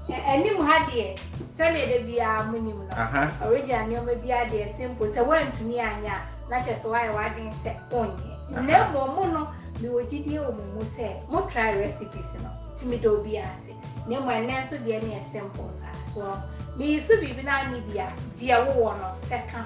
Anim had ye, Sally de be a minimum. Original, you may be a simple, so went to me, Anya, not just why I didn't say only. No more mono, you would GDO, say, more try recipes, Timido be assy. No, my name so dear near simple, so me used to be banana, dear one of second.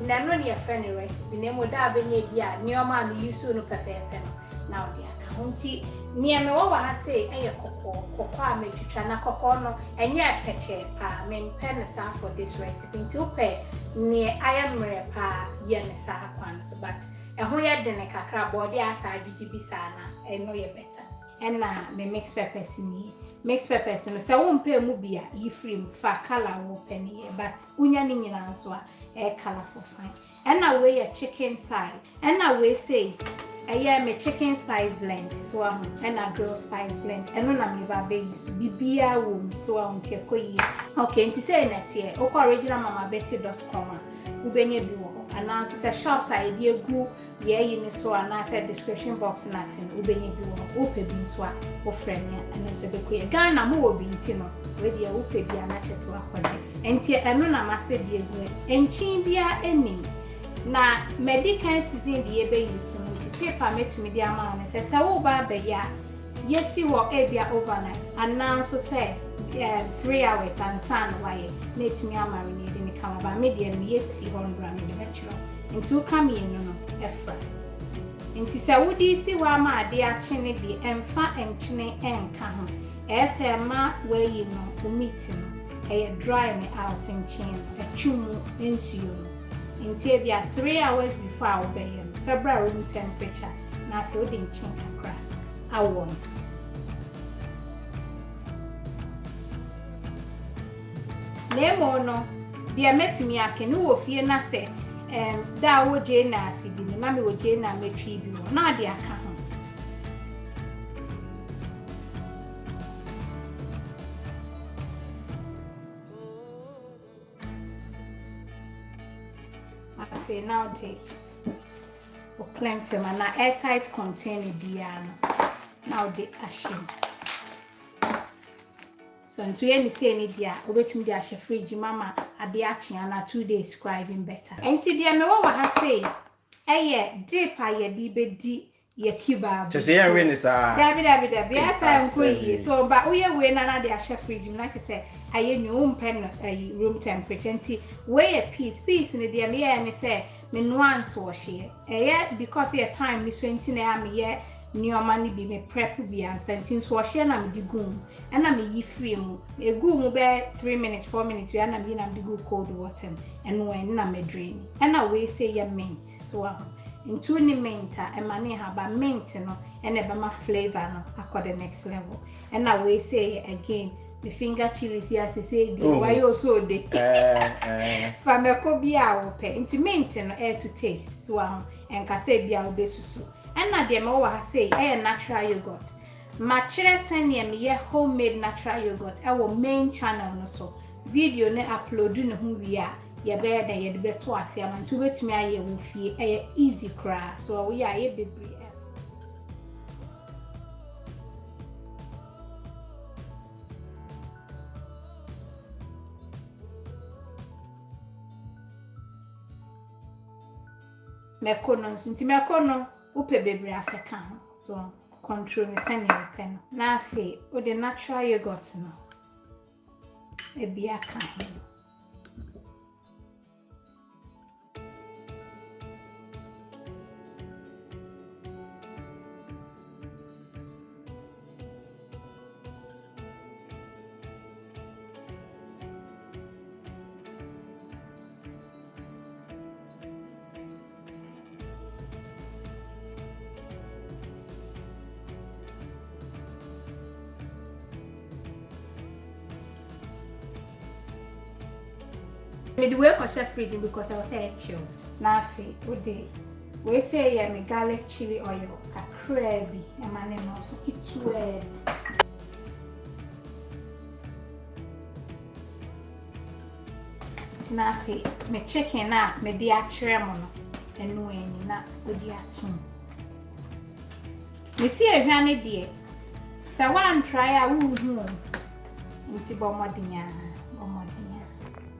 Nano near friendly recipe, name would have been a near man, you soon prepare pen. Now, dear county, near me, what I say, a cocoa, make you try na cocoa, and yet petche, pa, men pen a for this recipe to pay near I am rare pa, yen a sa quans, but a hoya den a crab body as I GGB sana, and know you better. And now, me mix peppers in me. Mix peppers in so won't pay mubia, ye free for color or penny, but unyaning in answer, a colorful fine. And now weigh a chicken thigh, and now we say, I am a chicken spice blend, so and a girl spice blend, and no name of babies, be a womb, so I won't take okay, to say that here, original mama betty.com, Ubenya Duo, announces a shop's idea goo. Yeah, you so and I said description box and I said Ubeni Buo, Upe bean swap, or friend, and also the queer Ghana more being Tino, where the Upe be a matches work on it. And here, and none of my said be a good, and chin be a any. Now, medical season the ebe you soon to take permit me the amount and says, I will buy be ya. Yes, you will be overnight, and now so say 3 hours and sun why need me a marinade in the camera, medium, yes, see 100 gram in the bachelor. Into come in, no, Efra. Into Saudi, see why my dear chinny be and fat and chinny and come. As a ma where you know, meeting, a drying out and chin, a chumu in you. Until they are 3 hours before our bay, February room temperature, now floating chin crack. I won't. Nemo no, dear met me, I can know of you, na say. That would Jane as it did, Nammy would Jane and make tribute, not the account. I say now take or claim film and an airtight container piano. Now the ashing. So into any say any dear, wait me the ashe fridge, mama. At the action and 2 days scribing better. And to dear me what I say, eh, dip I ye ye kebab. Just say win is David, yes, I am queer. So, but we are when another chef fridge, like I say, I in your own pen room temperature. And weigh a piece in the dear me and say, me one so she, eh, because your time is 20 me new money be me prep be and sentence wash and I'm the goon and I'm ye free a goon be 3 minutes 4 minutes we and I'm the good cold water and when I'm a drain and I will say your mint so into any mint and money have a mint no and a my flavor no I the next level and I will say again the finger chilies yes say the why you so de from a cobi our pay into mint no air to taste so and can say be our basis. And now the more say, natural yogurt. My children send me homemade natural yogurt. Our main channel also. Video ne uploading who we are. Ye better than ye better to us. And to wait me a will feel easy cry. So we are a baby. Mekono, sinti mekono. Upe baby African, so control me send you pen. Na fe, o the natural yogurt no. E be aka. Me the way chef reading because I was saying chill. Now fe, we say me garlic chili oil, crabby, and my name also it's well. Now fe, me chicken na me di achremono, and no any na with the atum. Me see a honey dear. So one try a woo home. nti bomodia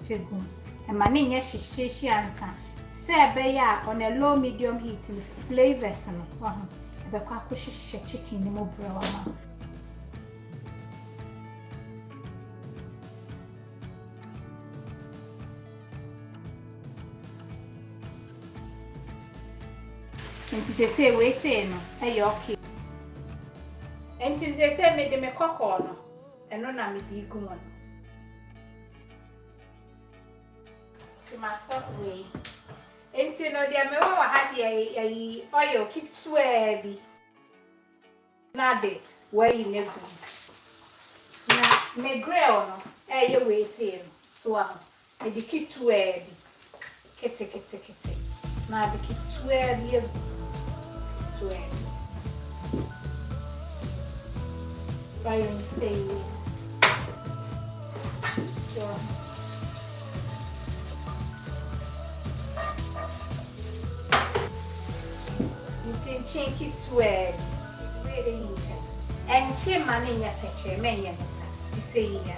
fegum e ma ne nya hihyeshi ansa se be ya on a low medium heat in flavors no wa ho e be kwa ko hihye chicken ni mo bre wa ma nti se we say no e yo okay nti se me de me kokko no eno na me di gu mo ti ma so we enti no dia me wa ha dia yi oil kitwa bi na de we ne gu na me grill no ye we say no so a me di kitwa bi kete na de kitwa bi I am saying so you think it's weird really and chimney ya picture men ya say ya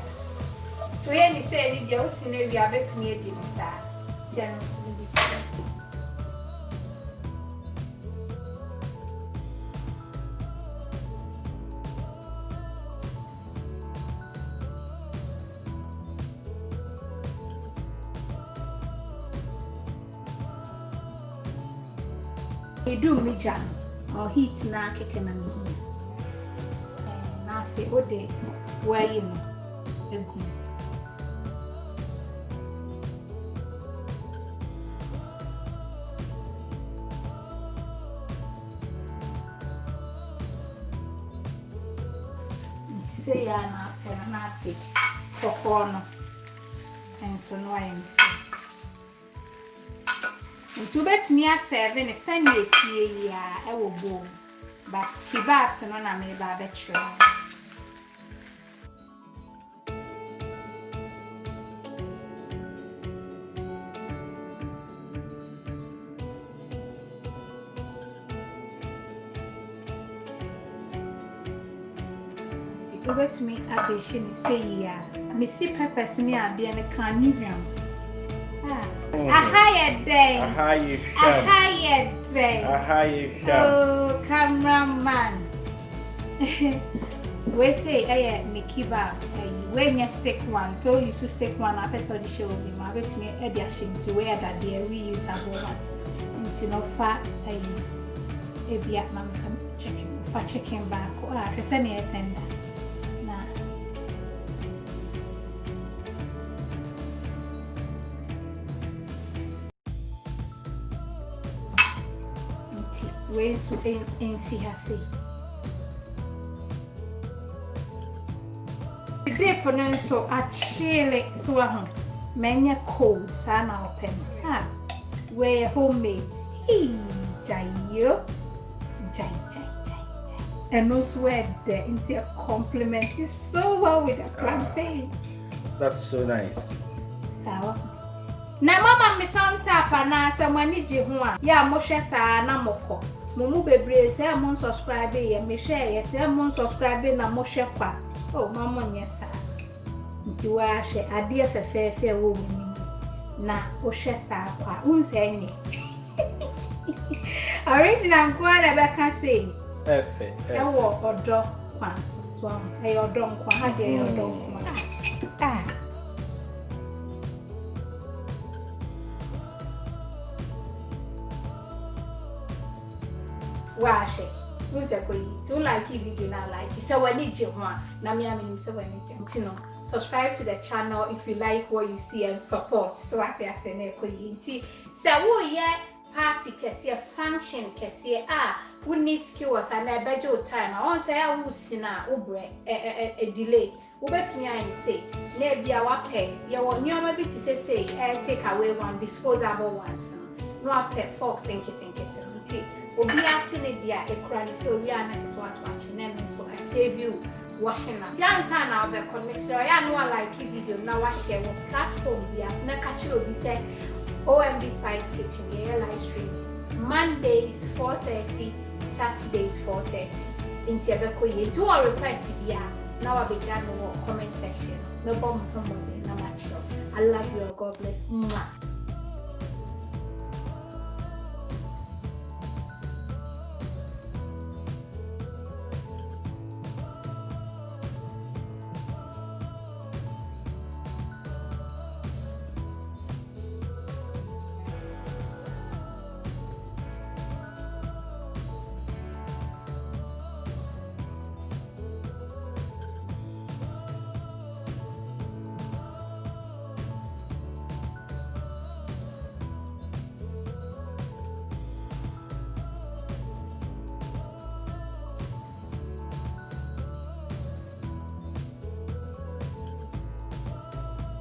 to any say you just know we are bet me be sa generously we do mija or heat na keke na mi na fe ode wayi no egu nti se ya na fe kokko no enso no ayi nti obetumi a serve ne sane etie ya e wo bo but kebab no na me ba be try nti obetumi a be she ne say ya me si peppers ni ade ne kan ni hwam a higher day. Oh, cameraman. We say, me kebab. When you stick one, so you should stick one up so the show be my bet me a dashing so where that dear we use a one. It's no fat a biat man chicken for chicken back or any offender. We so in see her say the dip so a chili so many cold sana open we homemade jayo jai and also where the into a compliment is so well with the plantain. That's so nice. Sour. Na mama me tom sapa na samani je ho a ya mo hwe saa na moko mumu bebre se mo subscribe ye me share ye se mo subscribe na mo hwe kwa oh mama nyesa nti wa hwe ade fefefe wo woni na o hwe saa kwa unse enye original kwa na be ka say efe ewo odo kwa so e odo kwa ha de odo kwa wash it. Who's a queen? To like if you do not like it. So when you want, na me am so when you know. Subscribe to the channel if you like what you see and support. So what I say na queen. So wo ye party kese function kese we need skewers and a bejo time. I want say I will see na ubre a delay. Ubetumi I say na bia wa pe ye won nyoma bi ti say take away one disposable ones. No pet forks and kitten. Obi atine dia ekura ni se obi anati so atwache na no so I save you washing up. Jansa na obe connect ya no like video na wa share wo platform bia so na catch obi say OMB Spice Kitchen here live stream Mondays 4:30, Saturdays 4:30. Inti abeko ye to request bia Now I began the comment section. No bomb, I love you. God bless. Mwah.